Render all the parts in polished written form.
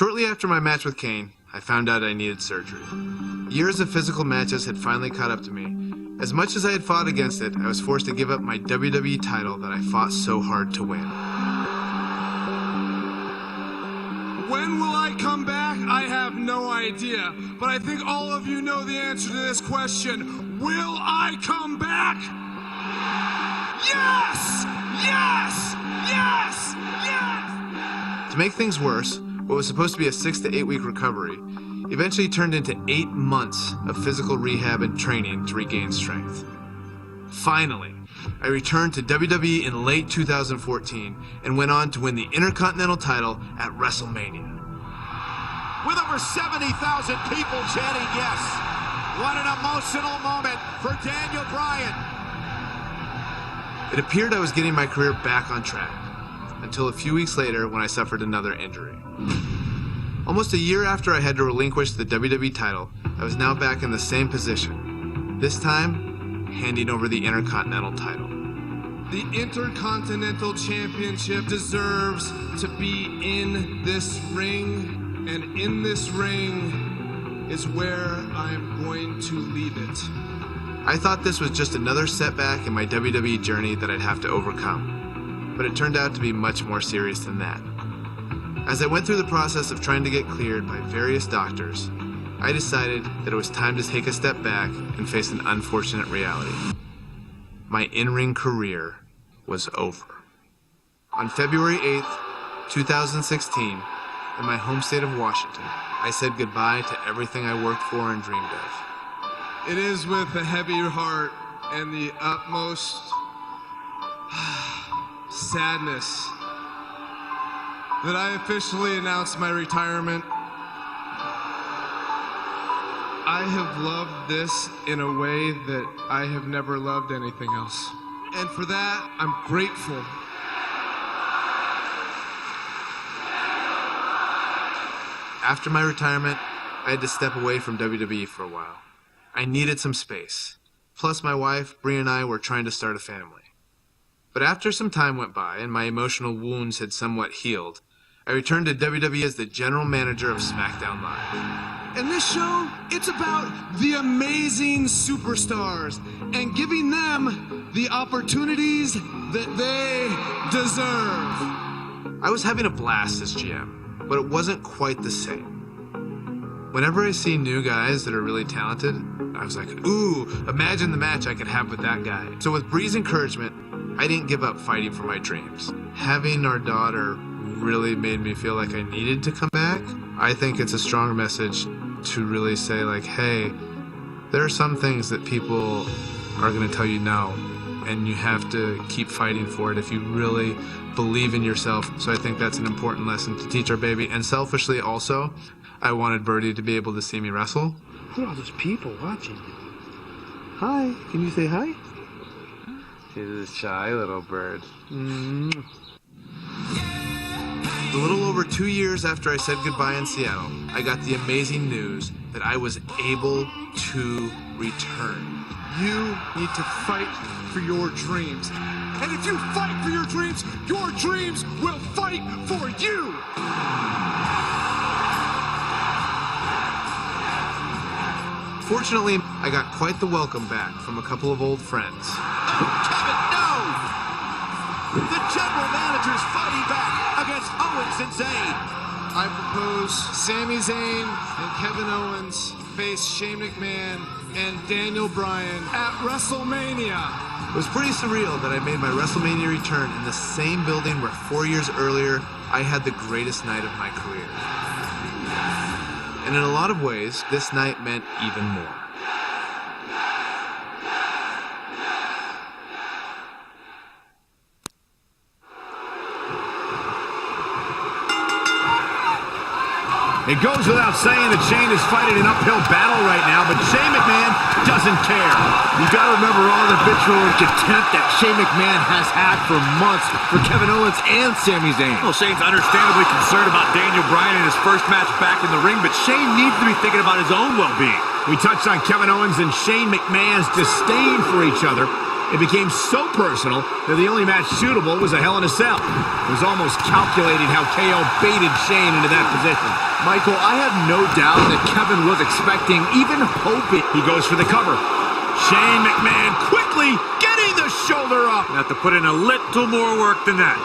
Shortly after my match with Kane, I found out I needed surgery. Years of physical matches had finally caught up to me. As much as I had fought against it, I was forced to give up my WWE title that I fought so hard to win. When will I come back? I have no idea. But I think all of you know the answer to this question. Will I come back? Yes! Yes! Yes! Yes! To make things worse, what was supposed to be a 6 to 8 week recovery eventually turned into 8 months of physical rehab and training to regain strength. Finally, I returned to WWE in late 2014 and went on to win the Intercontinental title at WrestleMania. With over 70,000 people chanting yes. What an emotional moment for Daniel Bryan. It appeared I was getting my career back on track, until a few weeks later when I suffered another injury. Almost a year after I had to relinquish the WWE title, I was now back in the same position. This time, handing over the Intercontinental title. The Intercontinental Championship deserves to be in this ring, and in this ring is where I'm going to leave it. I thought this was just another setback in my WWE journey that I'd have to overcome, but it turned out to be much more serious than that. As I went through the process of trying to get cleared by various doctors, I decided that it was time to take a step back and face an unfortunate reality. My in-ring career was over. On February 8th, 2016, in my home state of Washington, I said goodbye to everything I worked for and dreamed of. It is with a heavy heart and the utmost sadness that I officially announced my retirement. I have loved this in a way that I have never loved anything else. And for that, I'm grateful. After my retirement, I had to step away from WWE for a while. I needed some space. Plus, my wife, Brie, and I were trying to start a family. But after some time went by and my emotional wounds had somewhat healed, I returned to WWE as the general manager of SmackDown Live. And this show, it's about the amazing superstars and giving them the opportunities that they deserve. I was having a blast as GM, but it wasn't quite the same. Whenever I see new guys that are really talented, I was like, ooh, imagine the match I could have with that guy. So with Brie's encouragement, I didn't give up fighting for my dreams. Having our daughter really made me feel like I needed to come back. I think it's a strong message to really say like, hey, there are some things that people are going to tell you no, and you have to keep fighting for it if you really believe in yourself. So I think that's an important lesson to teach our baby. And selfishly also, I wanted Birdie to be able to see me wrestle. Look at all those people watching. Hi, can you say hi? She's a shy little bird. A little over 2 years after I said goodbye in Seattle, I got the amazing news that I was able to return. You need to fight for your dreams. And if you fight for your dreams will fight for you. Fortunately, I got quite the welcome back from a couple of old friends. Oh, Kevin, no! The general manager's fighting back against Owens and Zayn. I propose Sami Zayn and Kevin Owens face Shane McMahon and Daniel Bryan at WrestleMania. It was pretty surreal that I made my WrestleMania return in the same building where 4 years earlier I had the greatest night of my career. And in a lot of ways, this night meant even more. It goes without saying that Shane is fighting an uphill battle right now, but Shane McMahon doesn't care. You gotta remember all the vitriol and contempt that Shane McMahon has had for months for Kevin Owens and Sami Zayn. Well, Shane's understandably concerned about Daniel Bryan in his first match back in the ring, but Shane needs to be thinking about his own well-being. We touched on Kevin Owens and Shane McMahon's disdain for each other. It became so personal that the only match suitable was a Hell in a Cell. It was almost calculating how KO baited Shane into that position. Michael, I have no doubt that Kevin was expecting, even hoping. He goes for the cover. Shane McMahon quickly getting the shoulder up. Have to put in a little more work than that.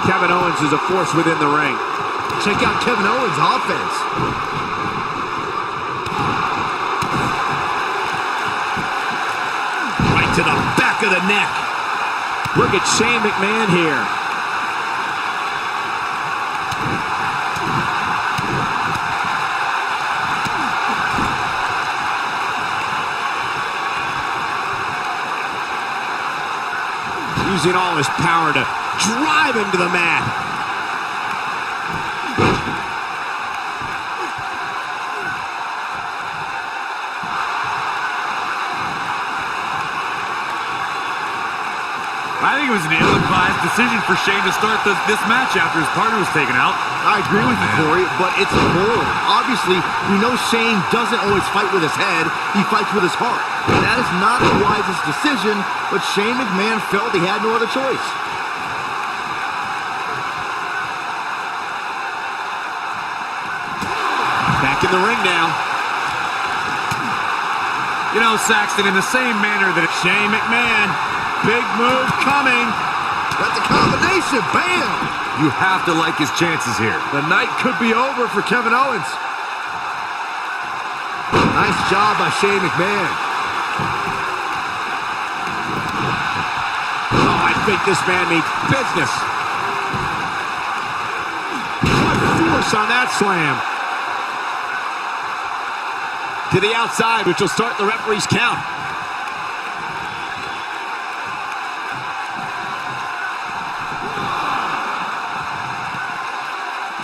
Kevin Owens is a force within the ring. Check out Kevin Owens' offense. Right to the back of the neck. Look at Shane McMahon here. Using all his power to drive him to the mat. I think it was an ill-advised decision for Shane to start this match after his partner was taken out. I agree with you, Corey, but it's bold. Obviously, we know Shane doesn't always fight with his head. He fights with his heart. And that is not the wisest decision, but Shane McMahon felt he had no other choice. Back in the ring now. You know, Saxton, in the same manner that Shane McMahon, big move coming. Got the combination, bam! you have to like his chances here. The night could be over for Kevin Owens. Nice job by Shane McMahon. Oh, I think this man means business. What force on that slam. To the outside, which will start the referee's count.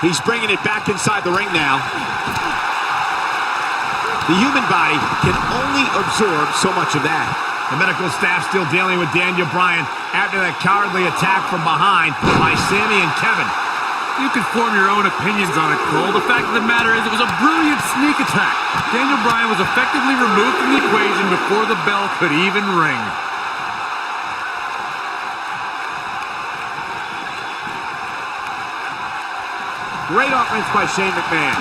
He's bringing it back inside the ring now. The human body can only absorb so much of that. The medical staff still dealing with Daniel Bryan after that cowardly attack from behind by Sami and Kevin. You can form your own opinions on it, Cole. The fact of the matter is it was a brilliant sneak attack. Daniel Bryan was effectively removed from the equation before the bell could even ring. Great offense by Shane McMahon.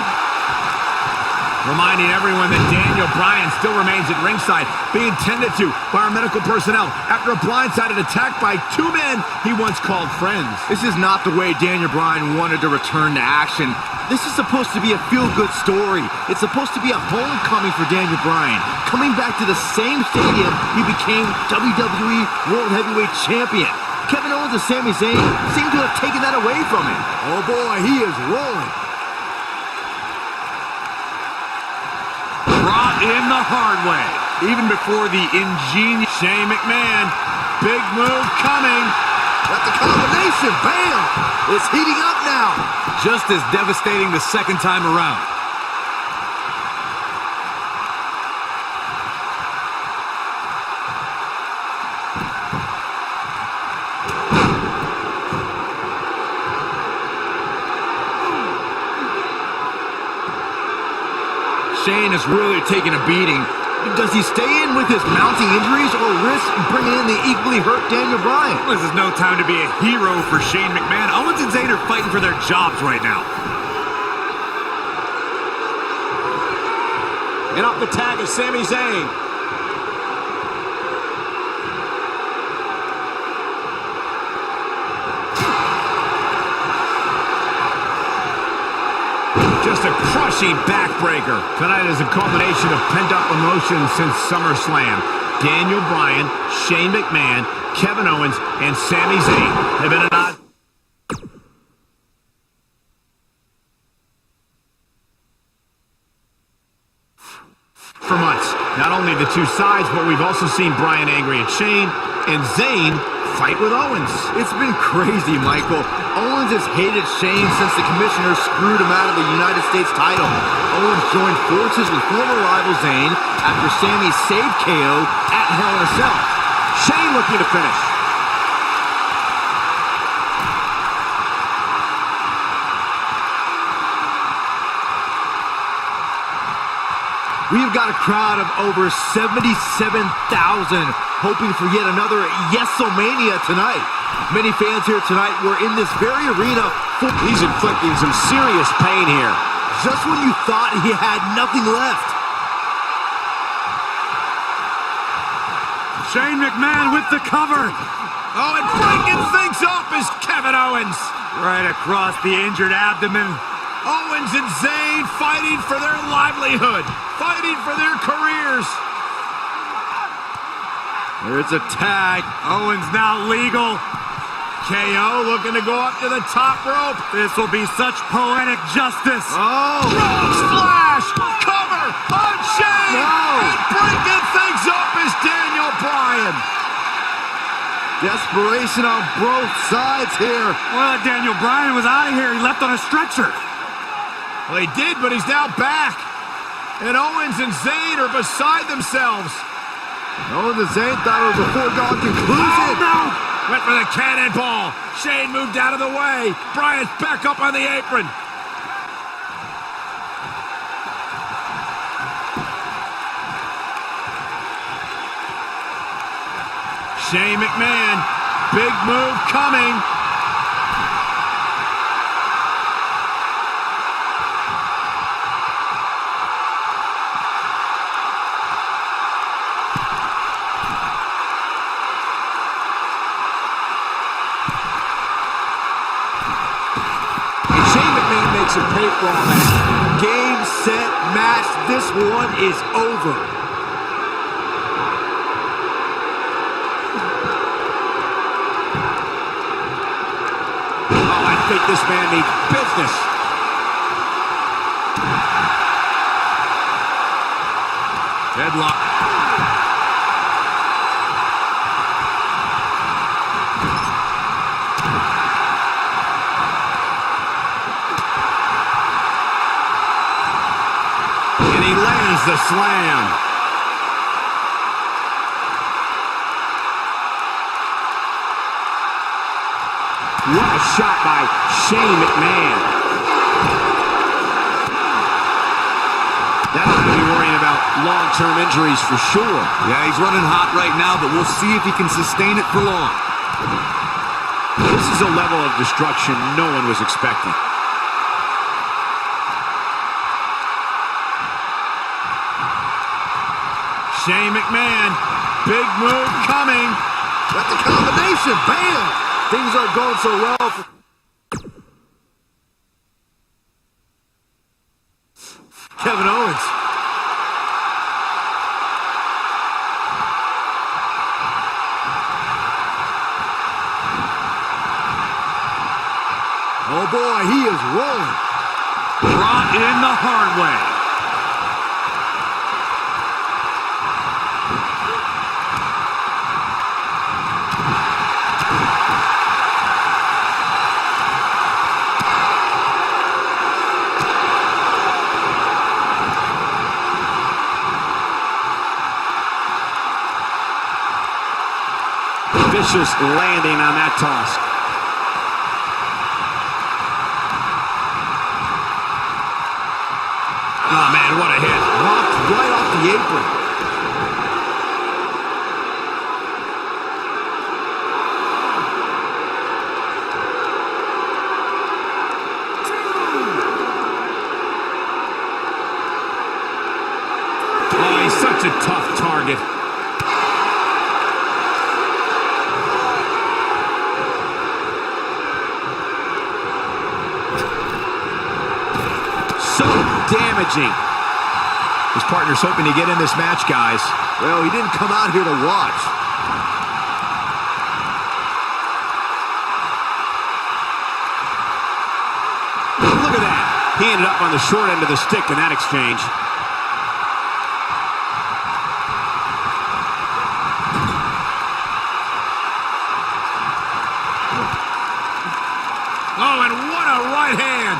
Reminding everyone that Daniel Bryan still remains at ringside, being tended to by our medical personnel after a blindsided attack by two men he once called friends. This is not the way Daniel Bryan wanted to return to action. This is supposed to be a feel-good story. It's supposed to be a homecoming for Daniel Bryan. Coming back to the same stadium he became WWE World Heavyweight Champion. Kevin Owens and Sami Zayn seem to have taken that away from him. Oh boy, he is rolling. Brought in the hard way, even before the ingenious Shane McMahon, big move coming. Got the combination, bam! It's heating up now. just as devastating the second time around. Shane is really taking a beating. Does he stay in with his mounting injuries or risk bringing in the equally hurt Daniel Bryan? This is no time to be a hero for Shane McMahon. Owens and Zayn are fighting for their jobs right now. And up the tag is Sami Zayn. Just a crushing backbreaker. Tonight is a culmination of pent-up emotion since SummerSlam. Daniel Bryan, Shane McMahon, Kevin Owens, and Sami Zayn have been an odd... for months. Not only the two sides, but we've also seen Bryan angry at Shane and Zayn fight with Owens. It's been crazy, Michael. Owens has hated Shane since the commissioner screwed him out of the United States title. Owens joined forces with former rival Zayn after Sami saved KO at Hell in a Cell. Shane looking to finish. We've got a crowd of over 77,000 hoping for yet another Yes-O-Mania tonight. Many fans here tonight were in this very arena. He's inflicting some serious pain here. Just when you thought he had nothing left. Shane McMahon with the cover. Oh, and breaking things up is Kevin Owens. Right across the injured abdomen. Owens and Zayn fighting for their livelihood, fighting for their careers. There's a tag. Owens now legal. KO looking to go up to the top rope. This will be such poetic justice. Oh! Frog splash! Cover on Shane! No! And breaking things up is Daniel Bryan. Desperation on both sides here. Well, Daniel Bryan was out of here. He left on a stretcher. Well, he did, but he's now back. And Owens and Zayn are beside themselves. Owens and Zayn thought it was a foregone conclusion. Oh, no! Went for the cannonball. Shane moved out of the way. Bryan's back up on the apron. Shane McMahon, big move coming. And Shane McMahon makes him pay for all that. Game, set, match. This one is over. I think this man needs business. Deadlock. And he lands the slam. What a shot by Shane McMahon. That's going to be worrying about long-term injuries for sure. Yeah, he's running hot right now, but we'll see if he can sustain it for long. This is a level of destruction no one was expecting. Shane McMahon, big move coming. That's a combination. Bam! Things aren't going so well for Kevin Owens. Oh boy, he is rolling. Brought in the hard way. Vicious landing on that toss. Oh, man, what a hit. Knocked right off the apron. Oh, he's such a tough target. Damaging. His partner's hoping to get in this match, guys. Well, he didn't come out here to watch. Look at that. He ended up on the short end of the stick in that exchange. Oh, and what a right hand.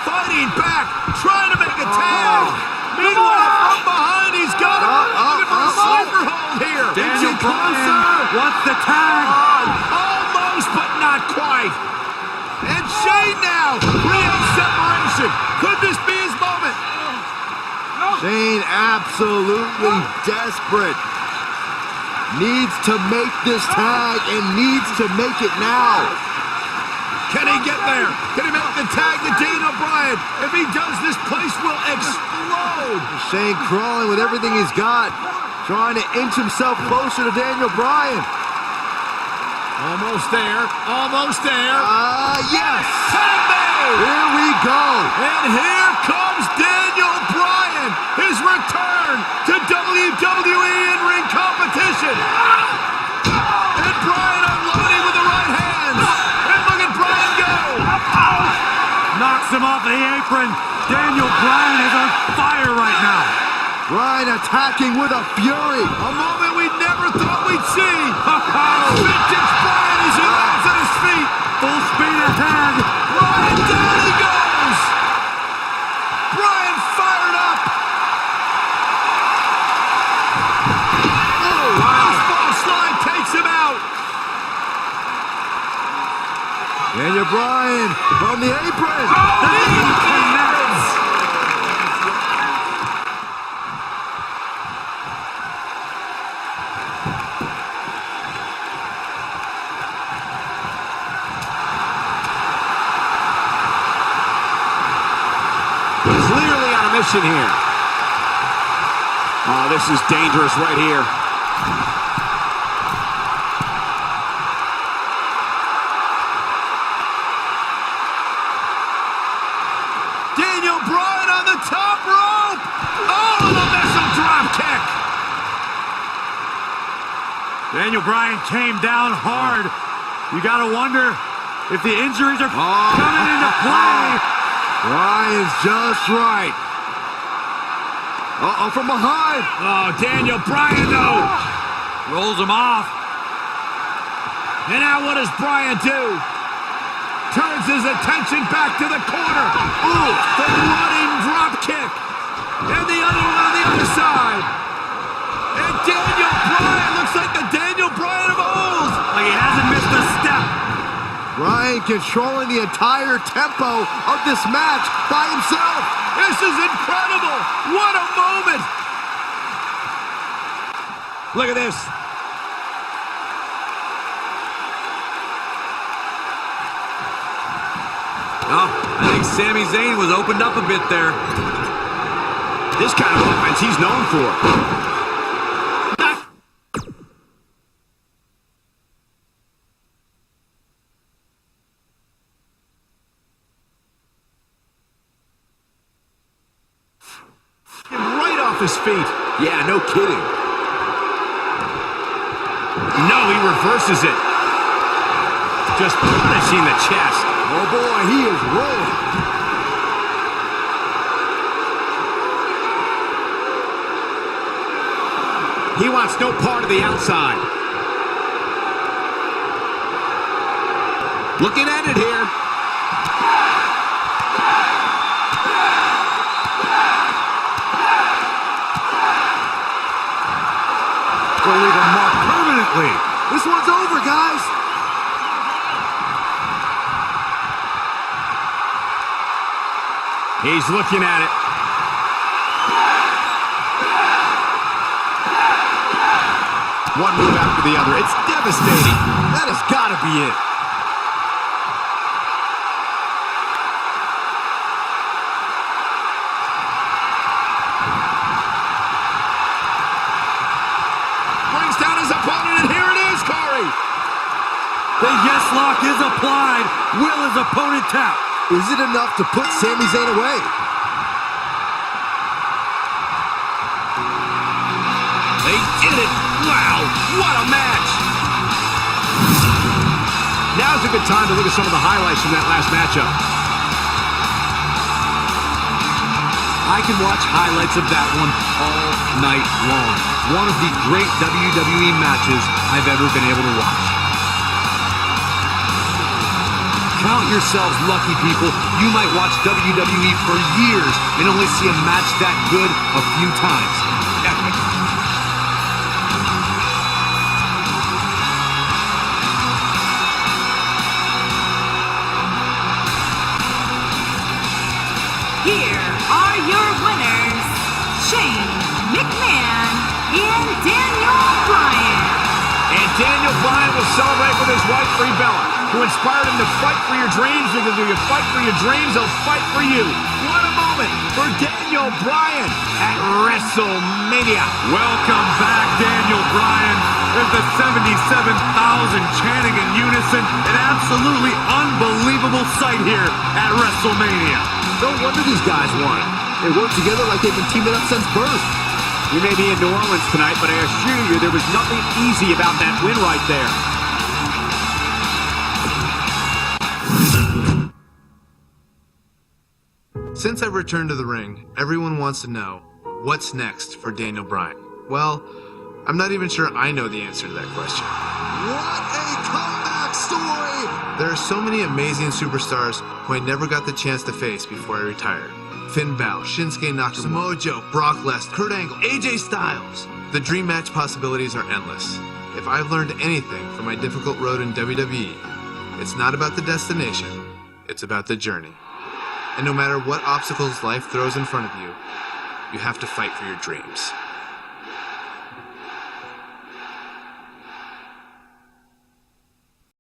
Fighting back, trying to make a tag. Meanwhile, from behind, he's got him. Looking for some overhold here. Daniel Bryan wants the tag. Almost, but not quite. And Shane now, real separation. Could this be his moment? Shane absolutely desperate. needs to make this tag and needs to make it now. Can he get there? Can he make the tag to Daniel Bryan? If he does, this place will explode. Shane crawling with everything he's got, trying to inch himself closer to Daniel Bryan. Almost there. Almost there. Yes. Tag made. Here we go. And here comes Daniel Bryan. His return to WWE in-ring competition. And Bryan unloading with the right hands. And look at Bryan go. Knocks him off the apron. Daniel Bryan is on fire right now. Bryan attacking with a fury. A moment we never thought we'd see. Vintage Bryan as he lands at his feet. Full speed ahead. Bryan, down he goes. Bryan fired up. Oh, wow. Baseball slide takes him out. Daniel Bryan from the apron. Oh, he connects. Clearly on a mission here. Oh, this is dangerous right here. Daniel Bryan on the top rope. Oh, the missile drop kick. Daniel Bryan came down hard. You gotta wonder if the injuries are coming into play. Bryan's just right. Uh-oh, from behind. Oh, Daniel Bryan, though. Rolls him off. And now what does Bryan do? Turns his attention back to the corner. Ooh, the running drop kick. And the other one on the other side. And Daniel Bryan looks like the Daniel Bryan of old. Like he hasn't missed a step. Bryan controlling the entire tempo of this match by himself. This is incredible. What a moment. Look at this. Oh, I think Sami Zayn was opened up a bit there. This kind of offense he's known for. Right off his feet. Yeah, no kidding. No, he reverses it. Just punishing the chest. Oh boy, he is rolling. He wants no part of the outside. Looking at it here. Will leave a mark permanently. This one's over, guys. He's looking at it. One move after the other. It's devastating. That has got to be it. Brings down his opponent, and here it is, Corey. The yes lock is applied. Will his opponent tap? Is it enough to put Sami Zayn away? They did it. Wow, what a match. Now's a good time to look at some of the highlights from that last matchup. I can watch highlights of that one all night long. One of the great WWE matches I've ever been able to watch. Count yourselves lucky, people. You might watch WWE for years and only see a match that good a few times. Epic. Here are your winners, Shane McMahon and Daniel Bryan. Daniel Bryan will celebrate with his wife, Brie Bella, who inspired him to fight for your dreams, because if you fight for your dreams, they'll fight for you. What a moment for Daniel Bryan at WrestleMania. Welcome back, Daniel Bryan. There's the 77,000 chanting in unison. An absolutely unbelievable sight here at WrestleMania. No wonder these guys won. They work together like they've been teaming up since birth. You may be in New Orleans tonight, but I assure you there was nothing easy about that win right there. Since I've returned to the ring, everyone wants to know, what's next for Daniel Bryan? Well, I'm not even sure I know the answer to that question. What a comeback story! There are so many amazing superstars who I never got the chance to face before I retired. Finn Balor, Shinsuke Nakamura, Samoa Joe, Brock Lesnar, Kurt Angle, AJ Styles. The dream match possibilities are endless. If I've learned anything from my difficult road in WWE, it's not about the destination, it's about the journey. And no matter what obstacles life throws in front of you, you have to fight for your dreams.